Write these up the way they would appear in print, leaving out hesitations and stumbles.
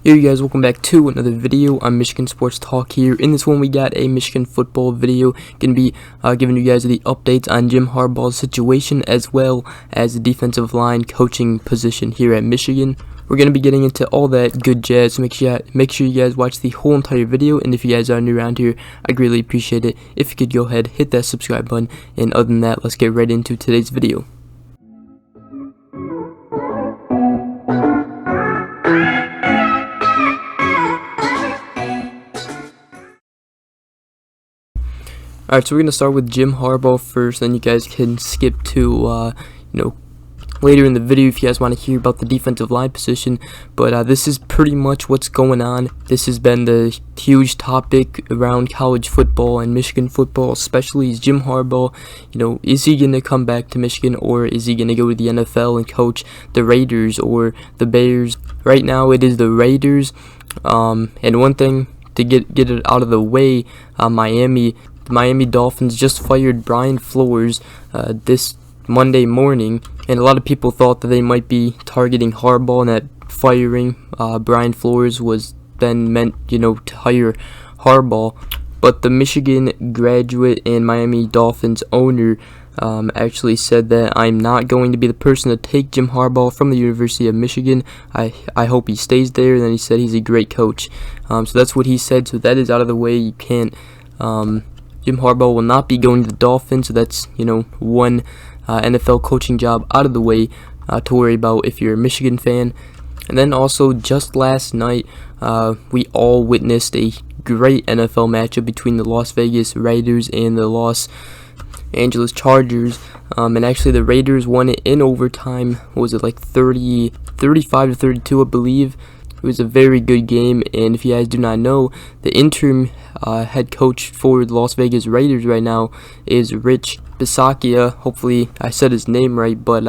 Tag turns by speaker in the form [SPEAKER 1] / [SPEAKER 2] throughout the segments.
[SPEAKER 1] Yo, you guys, welcome back to another video on Michigan Sports Talk here. In this one, we got a Michigan football video. Gonna be giving you guys the updates on Jim Harbaugh's situation as well as the defensive line coaching position here at Michigan. We're gonna be getting into all that good jazz. So make sure you guys watch the whole entire video. And if you guys are new around here, I greatly appreciate it if you could go ahead, hit that subscribe button. And other than that, let's get right into today's video. Alright, so we're going to start with Jim Harbaugh first, then you guys can skip to, later in the video if you guys want to hear about the defensive line position. But this is pretty much what's going on. This has been the huge topic around college football and Michigan football, especially is Jim Harbaugh. Is he going to come back to Michigan, or is he going to go to the NFL and coach the Raiders or the Bears? Right now it is the Raiders. And one thing to get it out of the way, the Miami Dolphins just fired Brian Flores this Monday morning, and a lot of people thought that they might be targeting Harbaugh, and that firing Brian Flores was then meant, to hire Harbaugh. But the Michigan graduate and Miami Dolphins owner actually said that I'm not going to be the person to take Jim Harbaugh from the University of Michigan. I hope he stays there. And then he said he's a great coach. So that's what he said. So that is out of the way. You can't. Jim Harbaugh will not be going to the Dolphins, so that's, one NFL coaching job out of the way to worry about if you're a Michigan fan. And then also, just last night, we all witnessed a great NFL matchup between the Las Vegas Raiders and the Los Angeles Chargers. And actually, the Raiders won it in overtime. What was it, like 35-32, I believe? It was a very good game, and if you guys do not know, the interim head coach for the Las Vegas Raiders right now is Rich Bisaccia. Hopefully I said his name right, but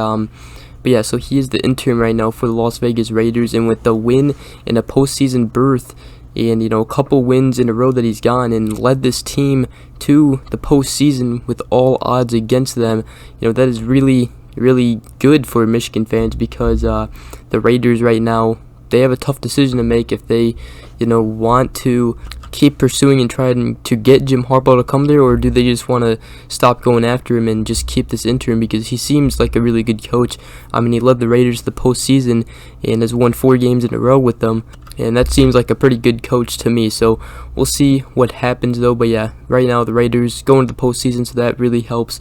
[SPEAKER 1] yeah, so he is the interim right now for the Las Vegas Raiders, and with the win and a postseason berth, and a couple wins in a row that he's gone and led this team to the postseason with all odds against them, that is really, really good for Michigan fans, because the Raiders right now, they have a tough decision to make if they, want to keep pursuing and trying to get Jim Harbaugh to come there, or do they just want to stop going after him and just keep this interim, because he seems like a really good coach. I mean, he led the Raiders to the postseason and has won 4 games in a row with them, and that seems like a pretty good coach to me. So we'll see what happens though. But yeah, right now the Raiders going to the postseason, so that really helps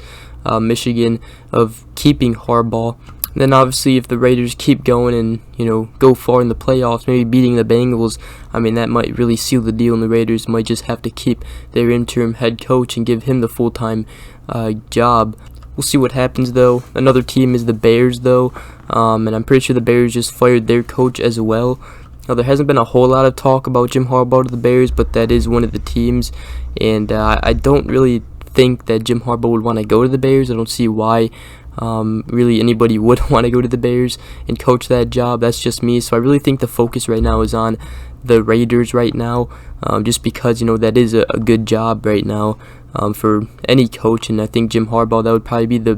[SPEAKER 1] Michigan of keeping Harbaugh. Then obviously if the Raiders keep going and, go far in the playoffs, maybe beating the Bengals, I mean, that might really seal the deal, and the Raiders might just have to keep their interim head coach and give him the full-time job. We'll see what happens though. Another team is the Bears though, and I'm pretty sure the Bears just fired their coach as well. Now, there hasn't been a whole lot of talk about Jim Harbaugh to the Bears, but that is one of the teams, and I don't really think that Jim Harbaugh would want to go to the Bears. I don't see why really anybody would want to go to the Bears and coach that job. That's just me. So I really think the focus right now is on the Raiders right now, just because that is a good job right now for any coach, and I think Jim Harbaugh, that would probably be the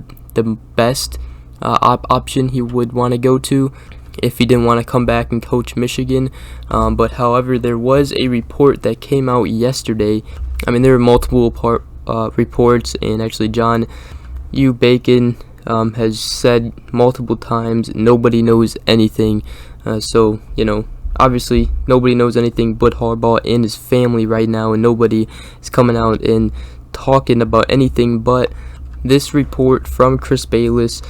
[SPEAKER 1] best option he would want to go to if he didn't want to come back and coach Michigan. But however, there was a report that came out yesterday. I mean, there were multiple reports, and actually John U. Bacon has said multiple times nobody knows anything. So, obviously nobody knows anything but Harbaugh and his family right now, and nobody is coming out and talking about anything. But this report from Chris Bayless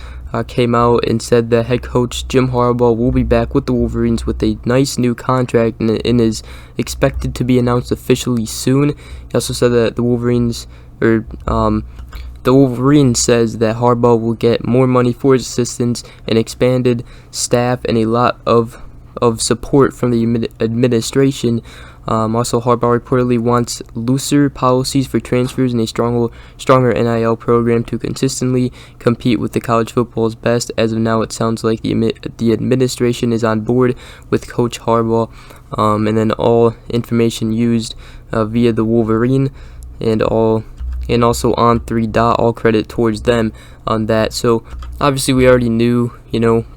[SPEAKER 1] came out and said that head coach Jim Harbaugh will be back with the Wolverines with a nice new contract, and is expected to be announced officially soon. He also said that the Wolverines says that Harbaugh will get more money for his assistants, an expanded staff, and a lot of support from the administration. Also, Harbaugh reportedly wants looser policies for transfers and a stronger NIL program to consistently compete with the college football's best. As of now, it sounds like the administration is on board with Coach Harbaugh, and then all information used via the Wolverine, and all and also On3. All credit towards them on that. So obviously we already knew,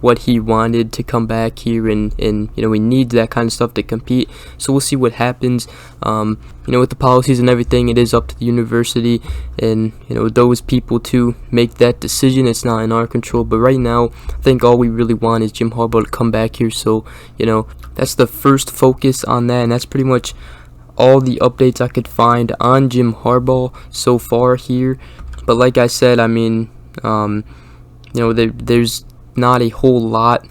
[SPEAKER 1] what he wanted to come back here, and we need that kind of stuff to compete. So we'll see what happens. With the policies and everything, it is up to the university and those people to make that decision. It's not in our control. But right now, I think all we really want is Jim Harbaugh to come back here. So that's the first focus on that, and that's pretty much all the updates I could find on Jim Harbaugh so far here. But like I said, there's not a whole lot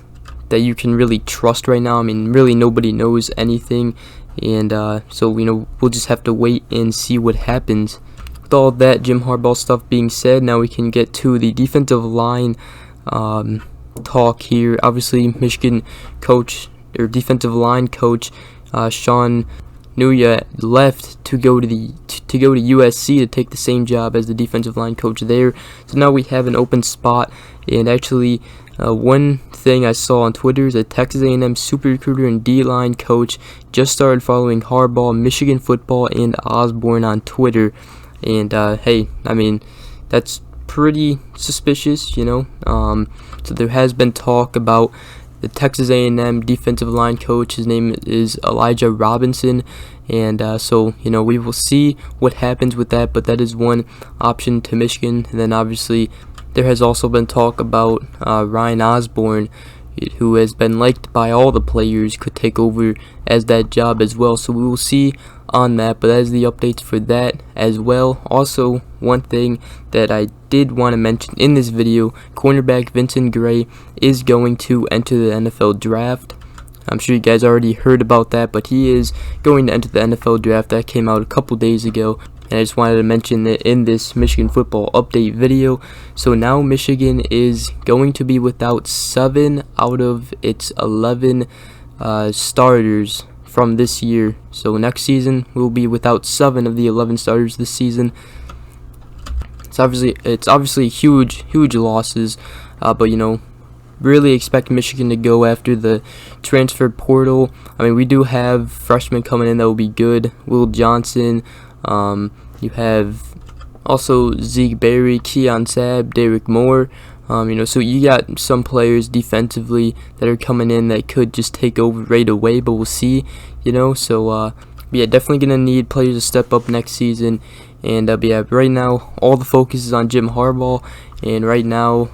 [SPEAKER 1] that you can really trust right now. Really nobody knows anything, and so we'll just have to wait and see what happens. With all that Jim Harbaugh stuff being said, now we can get to the defensive line talk here. Obviously, Michigan coach or defensive line coach Sean Nuya left to go to USC to take the same job as the defensive line coach there. So now we have an open spot. And actually, one thing I saw on Twitter is that Texas A&M super recruiter and D-line coach just started following Harbaugh, Michigan football, and Osborne on Twitter. And hey, that's pretty suspicious, So there has been talk about the Texas A&M defensive line coach. His name is Elijah Robinson, and so we will see what happens with that. But that is one option to Michigan. And then obviously there has also been talk about Ryan Osborne, who has been liked by all the players, could take over as that job as well. So we will see on that, but that is the updates for that as well. Also, one thing that I did want to mention in this video, cornerback Vincent Gray is going to enter the NFL draft. I'm sure you guys already heard about that, but he is going to enter the NFL draft. That came out a couple days ago, and I just wanted to mention it in this Michigan football update video. So now Michigan is going to be without 7 out of its 11 starters from this year. So next season we'll be without 7 of the 11 starters this season. It's obviously huge losses, but really expect Michigan to go after the transfer portal. We do have freshmen coming in that will be good. Will Johnson, you have also Zeke Berry, Keon Sabb, Derek Moore. So you got some players defensively that are coming in that could just take over right away, but we'll see, So yeah, definitely gonna need players to step up next season. And yeah, right now all the focus is on Jim Harbaugh, and right now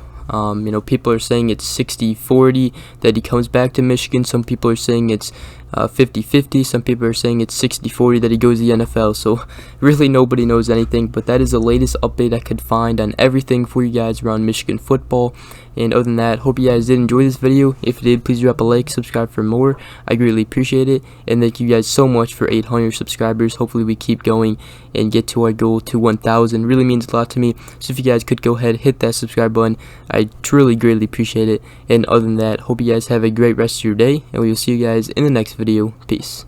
[SPEAKER 1] people are saying it's 60-40 that he comes back to Michigan. Some people are saying it's 50-50. Some people are saying it's 60-40 that he goes to the NFL. So really nobody knows anything, but that is the latest update I could find on everything for you guys around Michigan football. And other than that, hope you guys did enjoy this video. If you did, please drop a like, subscribe for more. I greatly appreciate it, and thank you guys so much for 800 subscribers. Hopefully we keep going and get to our goal to 1,000. Really means a lot to me. So if you guys could go ahead, hit that subscribe button, I truly greatly appreciate it. And other than that, hope you guys have a great rest of your day, and we will see you guys in the next video. Peace.